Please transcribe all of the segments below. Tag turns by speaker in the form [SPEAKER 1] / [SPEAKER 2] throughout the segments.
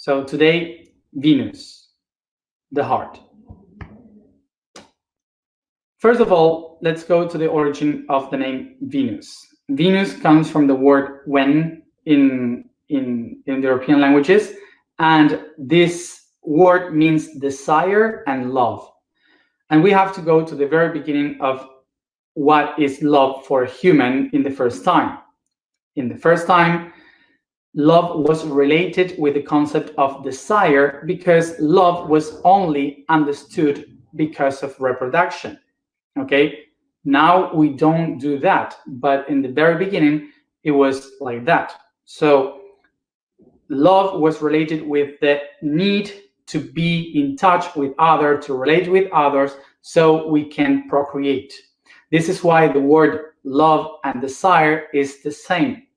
[SPEAKER 1] So today, Venus, the heart. First of all, let's go to the origin of the name Venus. Venus comes from the word wen in the European languages, and this word means desire and love. And we have to go to the very beginning of what is love for a human in the first time. In the first time, love was related with the concept of desire because love was only understood because of reproduction. Okay, now we don't do that, but in the very beginning, it was like that. So love was related with the need to be in touch with others, to relate with others, so we can procreate. This is why the word love and desire is the same,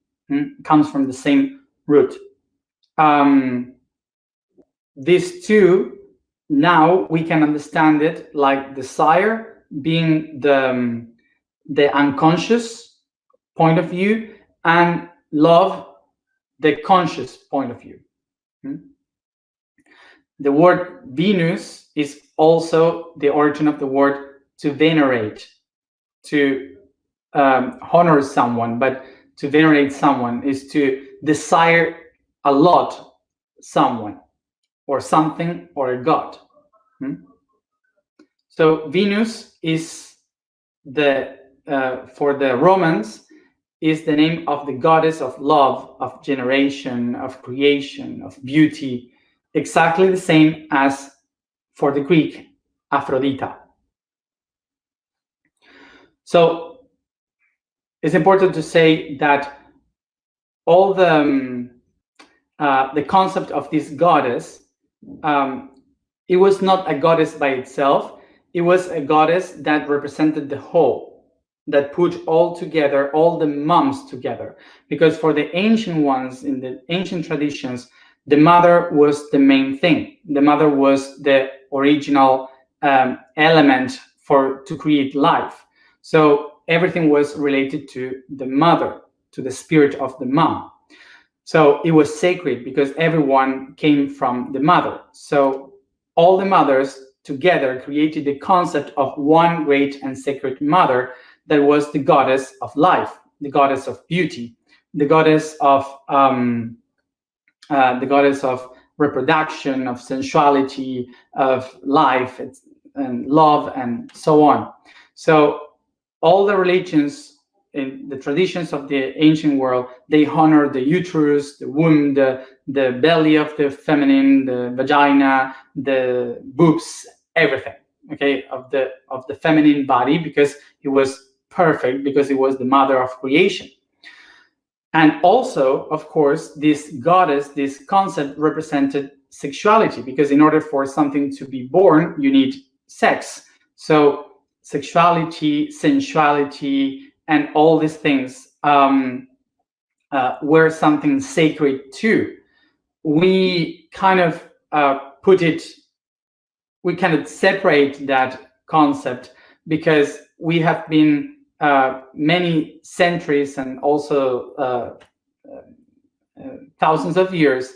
[SPEAKER 1] comes from the same root. These two, now we can understand it like desire being the unconscious point of view, and love the conscious point of view. The word Venus is also the origin of the word to venerate, to honor someone, but to venerate someone is to desire a lot someone or something or a god. So Venus is for the Romans, is the name of the goddess of love, of generation, of creation, of beauty, exactly the same as for the Greek, Aphrodite. So it's important to say that all the concept of this goddess, it was not a goddess by itself. It was a goddess that represented the whole, that put all together, all the moms together. Because for the ancient ones, in the ancient traditions, the mother was the main thing. The mother was the original element to create life. So everything was related to the mother, to the spirit of the mom. So it was sacred because everyone came from the mother. So all the mothers together created the concept of one great and sacred mother that was the goddess of life, the goddess of beauty, the goddess of reproduction, of sensuality, of life and love, and so on. So all the religions in the traditions of the ancient world, they honor the uterus, the womb, the belly of the feminine, the vagina, the boobs, everything, okay, of the feminine body, because it was perfect, because it was the mother of creation. And also, of course, this goddess, this concept represented sexuality, because in order for something to be born, you need sex. So sexuality, sensuality, and all these things were something sacred too. We kind of we kind of separate that concept because we have been many centuries and also thousands of years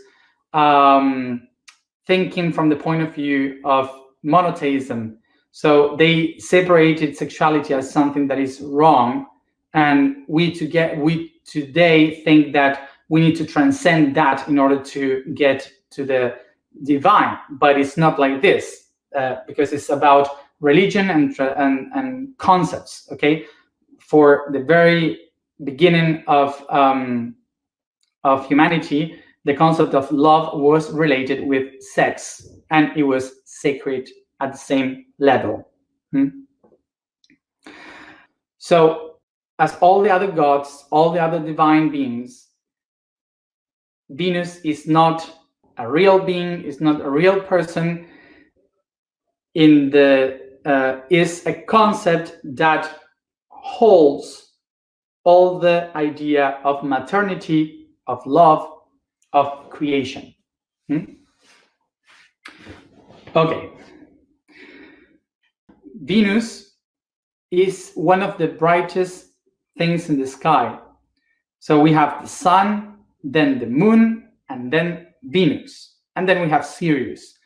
[SPEAKER 1] thinking from the point of view of monotheism. So they separated sexuality as something that is wrong, and we today think that we need to transcend that in order to get to the divine, but it's not like this, because it's about religion and concepts. Okay, for the very beginning of humanity, the concept of love was related with sex, and it was sacred at the same level. So, as all the other gods, all the other divine beings, Venus is not a real being, is not a real person. Is a concept that holds all the idea of maternity, of love, of creation. Okay. Venus is one of the brightest things in the sky. So we have the sun, then the moon, and then Venus. and then we have Sirius.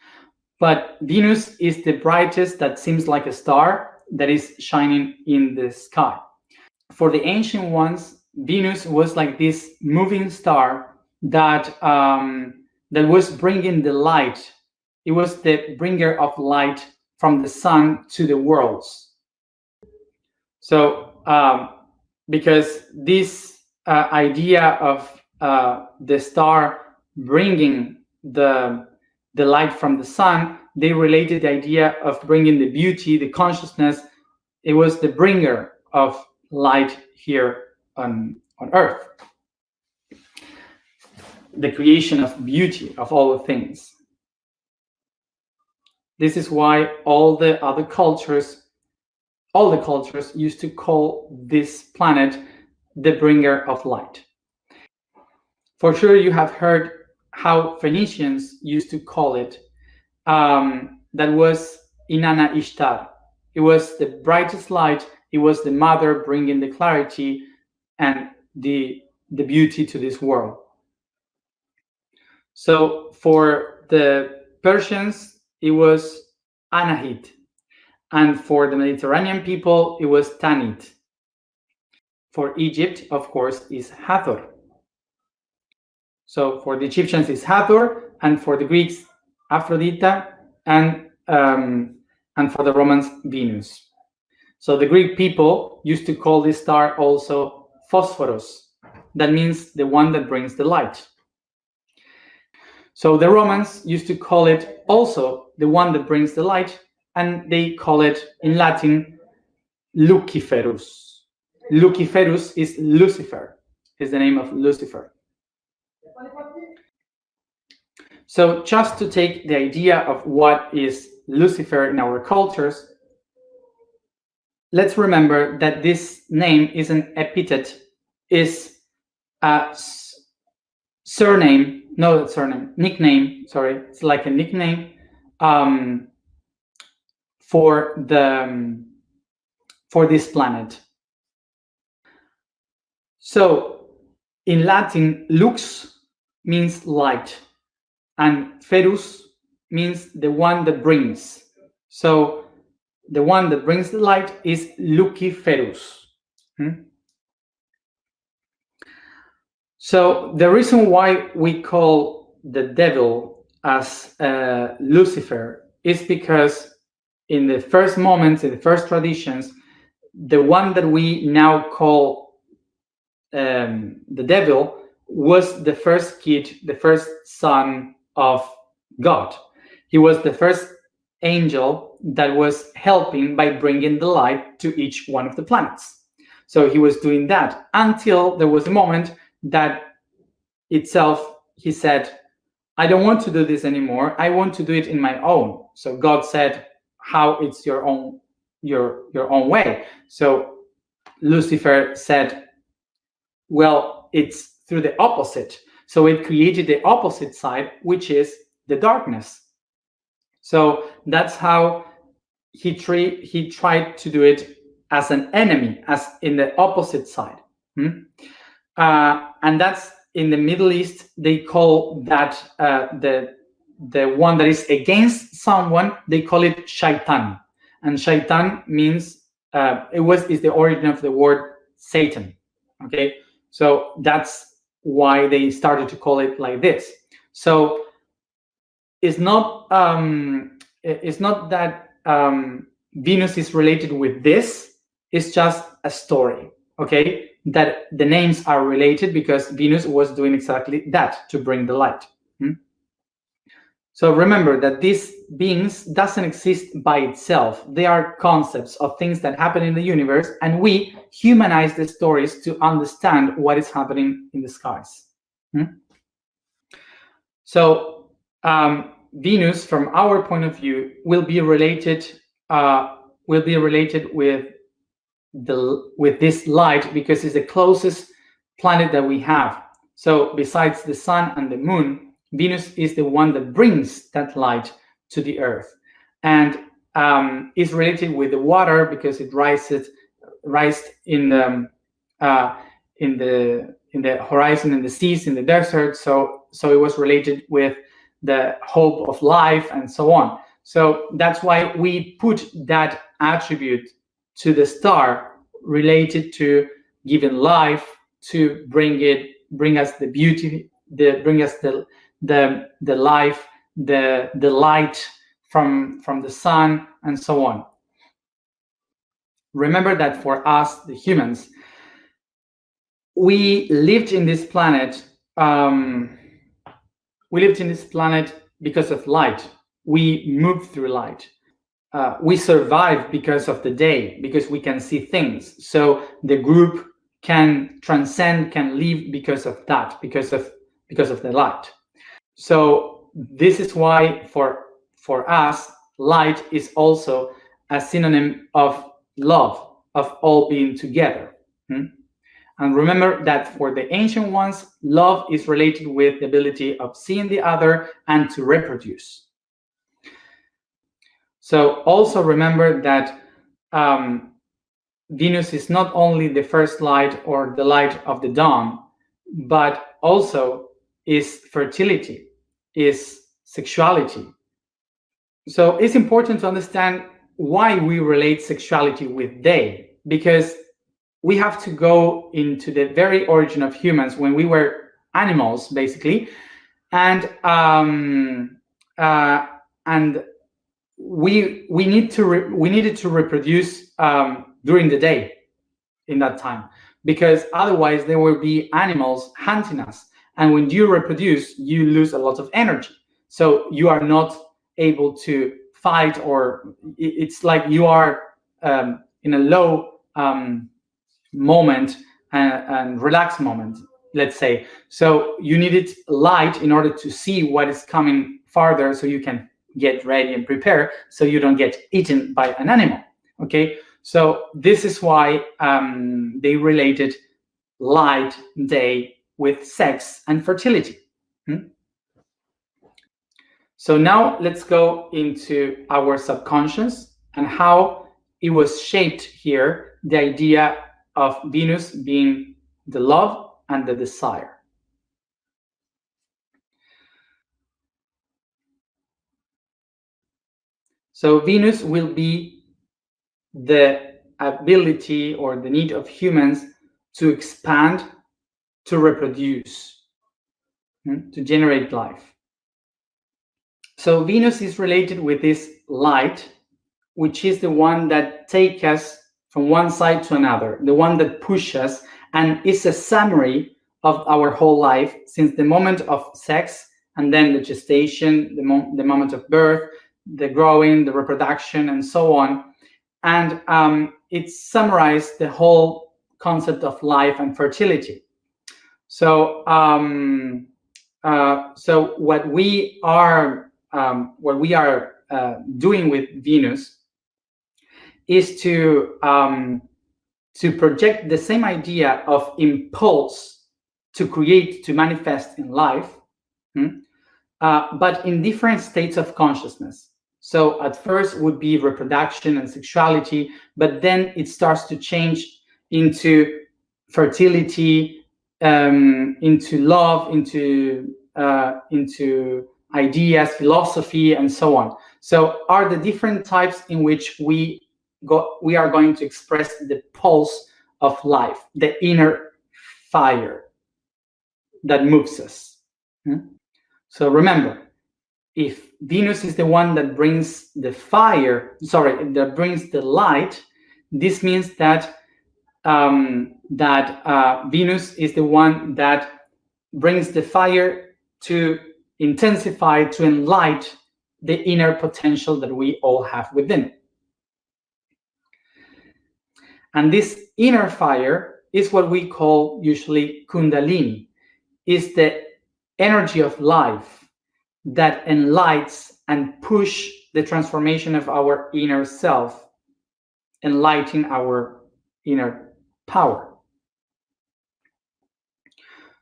[SPEAKER 1] But Venus is the brightest that seems like a star that is shining in the sky. For the ancient ones, Venus was like this moving star that that was bringing the light. It was the bringer of light from the sun to the worlds. So because this idea of the star bringing the light from the sun, they related the idea of bringing the beauty, the consciousness. It was the bringer of light here on earth, the creation of beauty of all the things. This is why all the cultures used to call this planet the bringer of light. For sure you have heard how Phoenicians used to call it. That was Inanna Ishtar. It was the brightest light. It was the mother bringing the clarity and the beauty to this world. So for the Persians, it was Anahit. And for the Mediterranean people, it was Tanit. For Egypt, of course, is Hathor. So for the Egyptians, it's Hathor, and for the Greeks, Aphrodite, and for the Romans, Venus. So the Greek people used to call this star also Phosphoros. That means the one that brings the light. So the Romans used to call it also the one that brings the light, and they call it in Latin Luciferus. Luciferus is Lucifer, is the name of Lucifer. So just to take the idea of what is Lucifer in our cultures, let's remember that this name is an epithet, is a nickname, sorry, it's like a nickname for this planet. So in Latin, lux means light, and ferus means the one that brings. So the one that brings the light is Luciferus. So the reason why we call the devil as Lucifer is because in the first moments, in the first traditions, the one that we now call the devil was the first kid, the first son of God. He was the first angel that was helping by bringing the light to each one of the planets. So he was doing that until there was a moment that itself, he said, I don't want to do this anymore. I want to do it in my own. So God said, how it's your own way. So Lucifer said, well, it's through the opposite. So it created the opposite side, which is the darkness. So that's how he tried to do it as an enemy, as in the opposite side. And that's in the Middle East, they call that the one that is against someone, they call it shaitan. And shaitan means is the origin of the word Satan. Okay, so that's why they started to call it like this. So it's not that Venus is related with this. It's just a story. Okay, that the names are related because Venus was doing exactly that, to bring the light. So remember that these beings doesn't exist by itself. They are concepts of things that happen in the universe, and we humanize the stories to understand what is happening in the skies. So Venus, from our point of view, will be related with this light because it's the closest planet that we have. So besides the sun and the moon, Venus is the one that brings that light to the earth, and is related with the water because it rises in the horizon, in the seas, in the desert. So it was related with the hope of life, and so on. So that's why we put that attribute to the star related to giving life, to bring us the beauty, bring us the life, the light from the sun, and so on. Remember that for us, the humans, we lived in this planet. We lived in this planet because of light. We moved through light. We survive because of the day, because we can see things. So the group can transcend, can live because of that, because of the light. So this is why for us, light is also a synonym of love, of all being together. And remember that for the ancient ones, love is related with the ability of seeing the other and to reproduce. So also remember that Venus is not only the first light or the light of the dawn, but also is fertility, is sexuality. So it's important to understand why we relate sexuality with day, because we have to go into the very origin of humans when we were animals, basically, and we needed to reproduce during the day in that time, because otherwise there will be animals hunting us, and when you reproduce, you lose a lot of energy, so you are not able to fight, or it's like you are in a low moment and relaxed moment, let's say. So you needed light in order to see what is coming farther, so you can get ready and prepare, so you don't get eaten by an animal. Okay, so this is why they related light, day, with sex and fertility. So now let's go into our subconscious and how it was shaped here, the idea of Venus being the love and the desire. So Venus will be the ability or the need of humans to expand, to reproduce, to generate life. So Venus is related with this light, which is the one that takes us from one side to another, the one that pushes us, and is a summary of our whole life since the moment of sex, and then the gestation, the moment of birth, the growing, the reproduction, and so on. And it summarized the whole concept of life and fertility. So what we are doing with Venus is to project the same idea of impulse to create, to manifest in life, but in different states of consciousness. So at first would be reproduction and sexuality, but then it starts to change into fertility, into love, into ideas, philosophy, and so on. So are the different types in which we are going to express the pulse of life, the inner fire that moves us. So remember, if Venus is the one that brings the fire, that brings the light, this means that Venus is the one that brings the fire to intensify, to enlighten the inner potential that we all have within. And this inner fire is what we call usually Kundalini, is the energy of life that enlightens and push the transformation of our inner self, enlightening our inner power.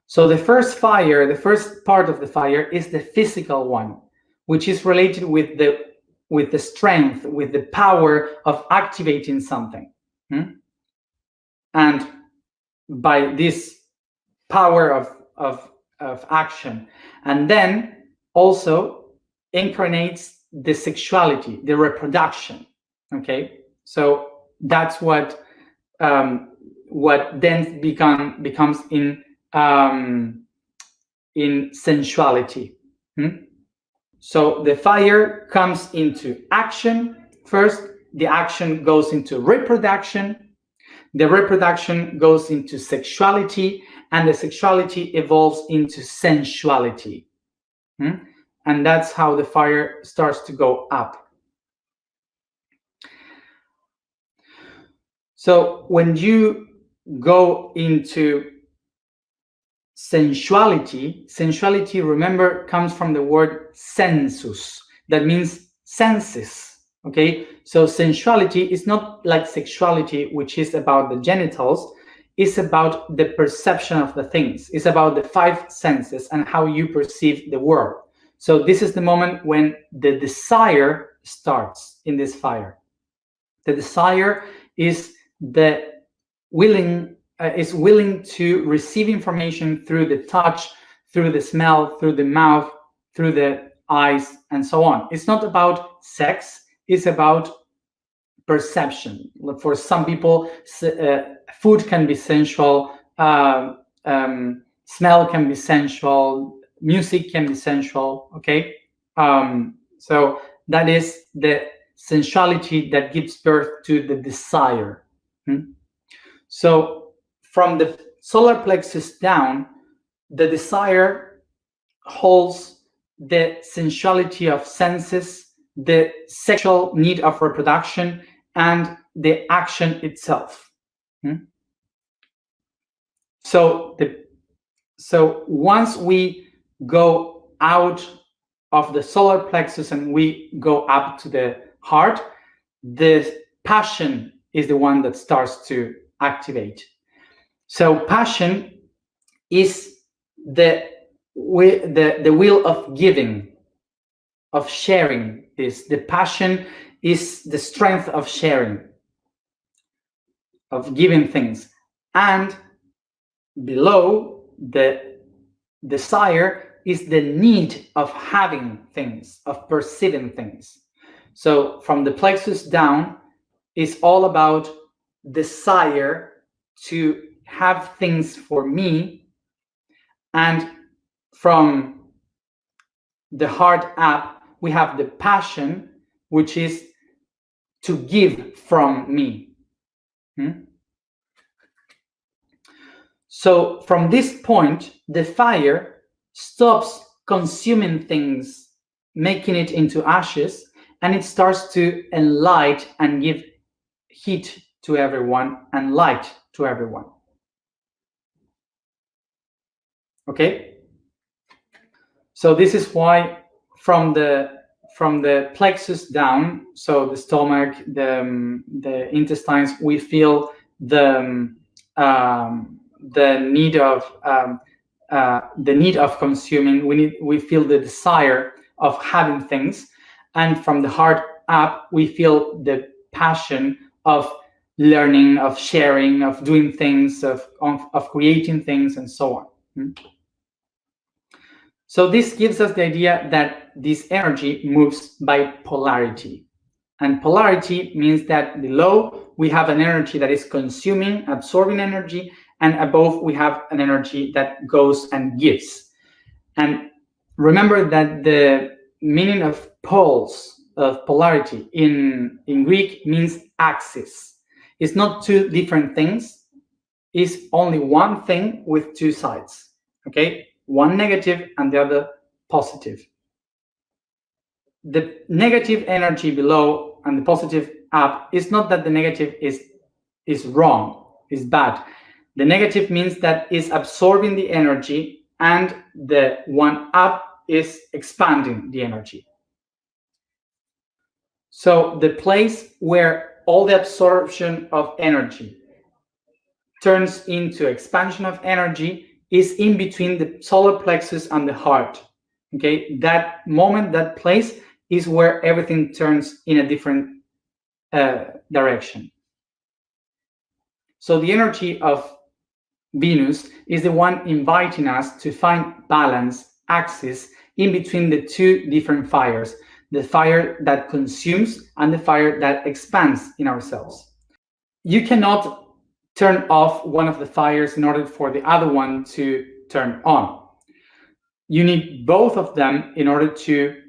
[SPEAKER 1] So the first fire, the first part of the fire is the physical one, which is related with the strength, with the power of activating something. And by this power of action. And then also incarnates the sexuality, the reproduction. Okay, so that's what then becomes in sensuality. So the fire comes into action first. The action goes into reproduction. The reproduction goes into sexuality, and the sexuality evolves into sensuality. And that's how the fire starts to go up. So when you go into sensuality, remember, comes from the word sensus. That means senses. Okay, so sensuality is not like sexuality, which is about the genitals. It's about the perception of the things. It's about the five senses and how you perceive the world. So this is the moment when the desire starts in this fire. The desire is willing to receive information through the touch, through the smell, through the mouth, through the eyes, and so on. It's not about sex. It's about perception. For some people, food can be sensual, smell can be sensual, music can be sensual. Okay, so that is the sensuality that gives birth to the desire. So from the solar plexus down, the desire holds the sensuality of senses, the sexual need of reproduction, and the action itself. So once we go out of the solar plexus and we go up to the heart, the passion is the one that starts to activate. So passion is the will of giving, of sharing. The passion is the strength of sharing, of giving things. And below the desire is the need of having things, of perceiving things. So from the plexus down is all about desire to have things for me, and from the heart up we have the passion, which is to give from me. So from this point, the fire stops consuming things, making it into ashes, and it starts to enlight and give heat to everyone and light to everyone. Okay? So this is why from the plexus down, so the stomach, the intestines, we feel the need of consuming. We feel the desire of having things, and from the heart up, we feel the passion of learning, of sharing, of doing things, of creating things, and so on. So this gives us the idea that this energy moves by polarity. And polarity means that below we have an energy that is consuming, absorbing energy, and above we have an energy that goes and gives. And remember that the meaning of poles, of polarity, in Greek means axis. It's not two different things. It's only one thing with two sides. Okay? One negative and the other positive. The negative energy below and the positive up is not that the negative is wrong, is bad. The negative means that it's absorbing the energy, and the one up is expanding the energy. So the place where all the absorption of energy turns into expansion of energy is in between the solar plexus and the heart. Okay, that moment, that place is where everything turns in a different direction. So the energy of Venus is the one inviting us to find balance, axis, in between the two different fires, the fire that consumes and the fire that expands in ourselves. You cannot turn off one of the fires in order for the other one to turn on. You need both of them in order to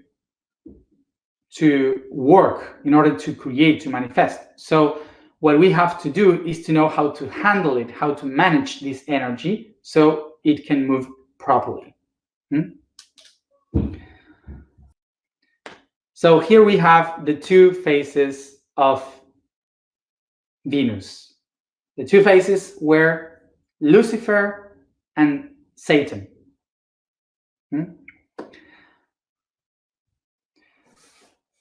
[SPEAKER 1] work, in order to create, to manifest. So what we have to do is to know how to handle it, how to manage this energy so it can move properly. So here we have the two faces of Venus. The two faces were Lucifer and Satan.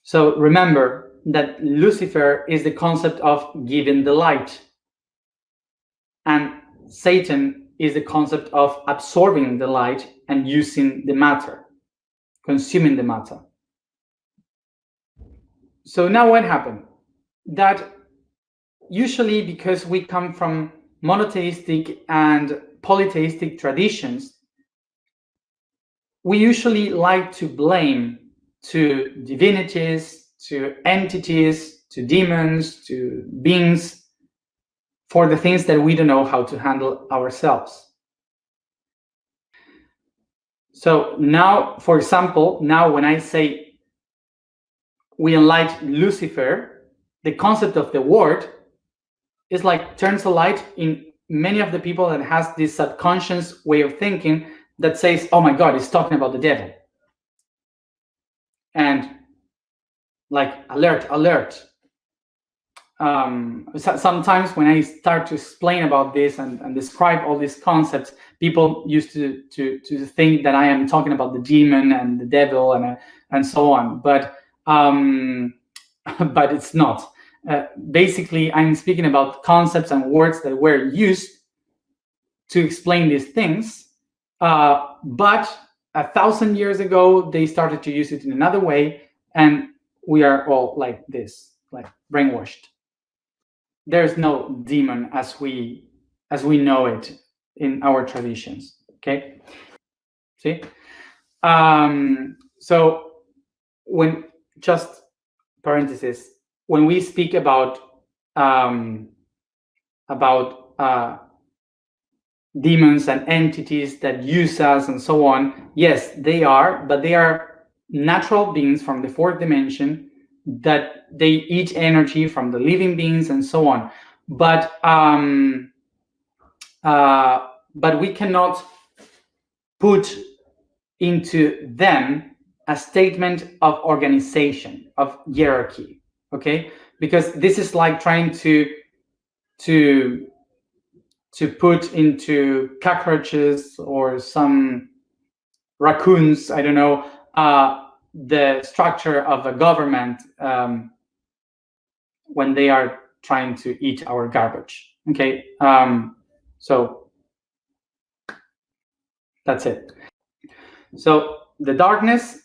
[SPEAKER 1] So remember that Lucifer is the concept of giving the light, and Satan is the concept of absorbing the light and using the matter, consuming the matter. So now what happened? That usually, because we come from monotheistic and polytheistic traditions, we usually like to blame to divinities, to entities, to demons, to beings for the things that we don't know how to handle ourselves. So now, for example, now when I say we enlight Lucifer, the concept of the word is like turns a light in many of the people that has this subconscious way of thinking that says, oh my God, it's talking about the devil. And like, alert, alert. Sometimes when I start to explain about this and describe all these concepts, people used to think that I am talking about the demon and the devil and so on. But it's not. Basically, I'm speaking about concepts and words that were used to explain these things. But 1,000 years ago, they started to use it in another way, and we are all like this, like brainwashed. There's no demon as we know it in our traditions. Okay, see. So when, just parenthesis, when we speak about demons and entities that use us and so on, yes, they are, but they are natural beings from the fourth dimension that they eat energy from the living beings and so on. But we cannot put into them a statement of organization, of hierarchy, okay? Because this is like trying to put into cockroaches or some raccoons, I don't know, the structure of a government when they are trying to eat our garbage. Okay, so that's it. So the darkness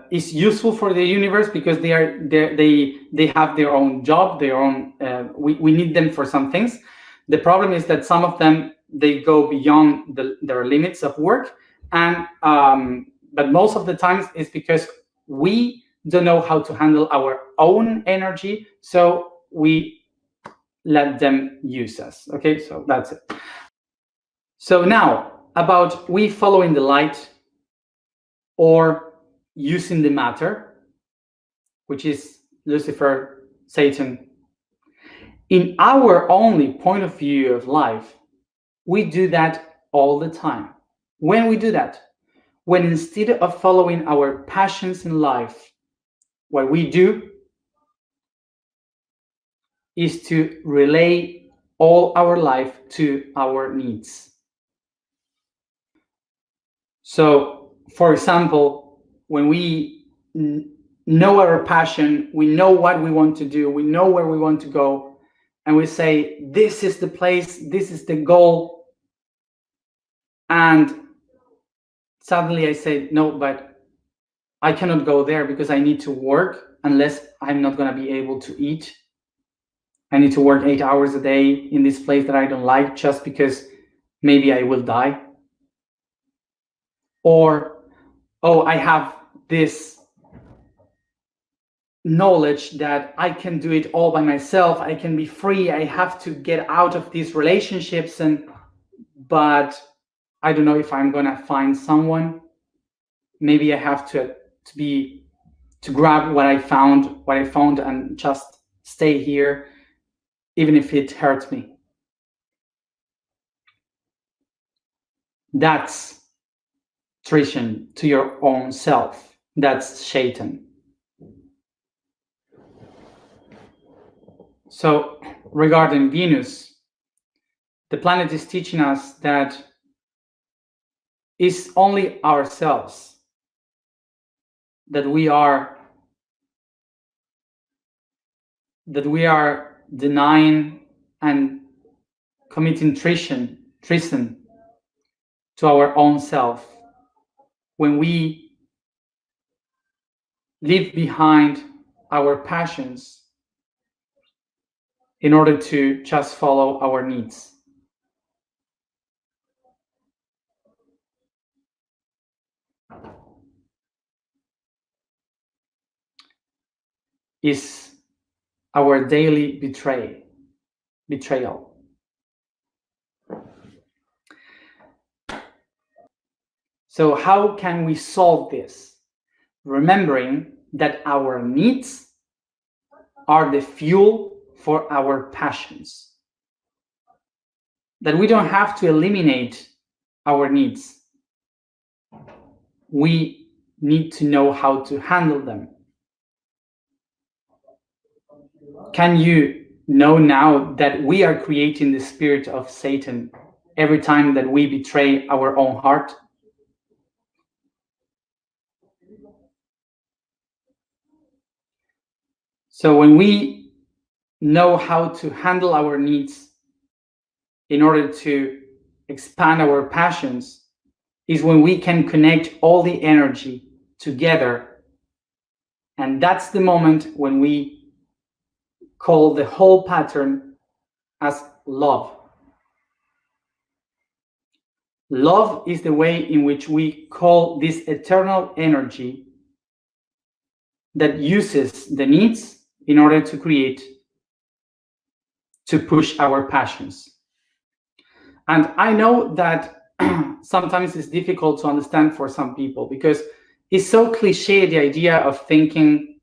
[SPEAKER 1] is useful for the universe because they have their own job, their own. We need them for some things. The problem is that some of them, they go beyond their limits of work, and but most of the times it's because we don't know how to handle our own energy, so we let them use us. Okay, so that's it. So now about we following the light or using the matter, which is Lucifer, Satan. In our only point of view of life, we do that all the time. When we do that, when instead of following our passions in life, what we do is to relay all our life to our needs. So, for example, when we know our passion, we know what we want to do, we know where we want to go, and we say, this is the place, this is the goal, and suddenly I say, no, but I cannot go there because I need to work, unless I'm not going to be able to eat. I need to work 8 hours a day in this place that I don't like just because maybe I will die. or, oh, I have this knowledge that I can do it all by myself, I can be free, I have to get out of these relationships, but I don't know if I'm gonna find someone. Maybe I have to grab what I found and just stay here, even if it hurts me. That's treason to your own self. That's Satan. So regarding Venus, the planet is teaching us that it's only ourselves that we are denying and committing treason to our own self when we leave behind our passions in order to just follow our needs. Is our daily betrayal. So how can we solve this? Remembering that our needs are the fuel for our passions. That we don't have to eliminate our needs. We need to know how to handle them. Can you know now that we are creating the spirit of Satan every time that we betray our own heart? So when we know how to handle our needs in order to expand our passions, is when we can connect all the energy together. And that's the moment when we call the whole pattern as love. Love is the way in which we call this eternal energy that uses the needs in order to create, to push our passions. And I know that sometimes it's difficult to understand for some people because it's so cliche, the idea of thinking,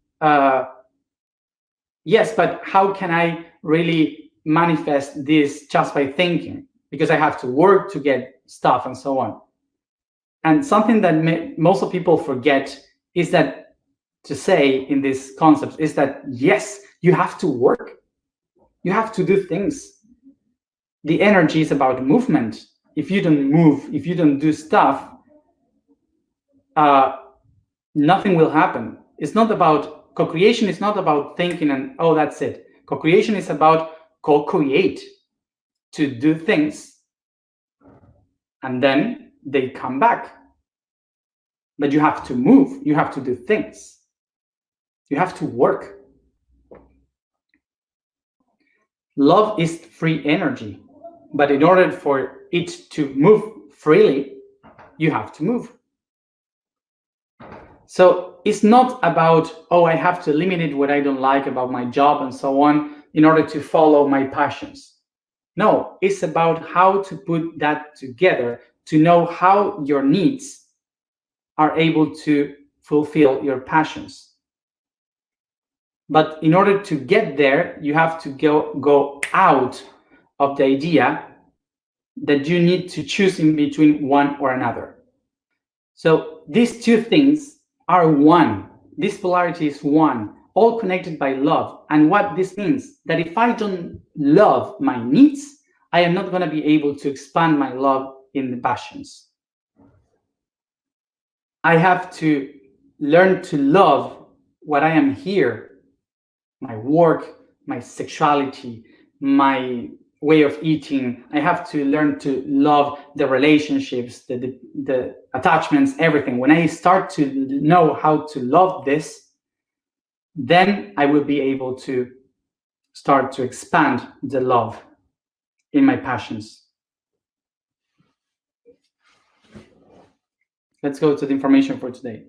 [SPEAKER 1] yes, but how can I really manifest this just by thinking? Because I have to work to get stuff and so on. And something that most of people forget is that to say in this concept is that, yes, you have to work. You have to do things. The energy is about movement. If you don't move, if you don't do stuff, nothing will happen. It's not about co-creation. It's not about thinking and, oh, that's it. Co-creation is about co-create, to do things, and then they come back. But you have to move. You have to do things. You have to work. Love is free energy, but in order for it to move freely, you have to move. So it's not about, oh, I have to eliminate what I don't like about my job and so on in order to follow my passions. No, it's about how to put that together to know how your needs are able to fulfill your passions. But in order to get there, you have to go out of the idea that you need to choose in between one or another. So these two things are one. This polarity is one, all connected by love. And what this means, that if I don't love my needs, I am not going to be able to expand my love in the passions. I have to learn to love what I am here, my work, my sexuality, my way of eating. I have to learn to love the relationships, the attachments, everything. When I start to know how to love this, then I will be able to start to expand the love in my passions. let's go to the information for today.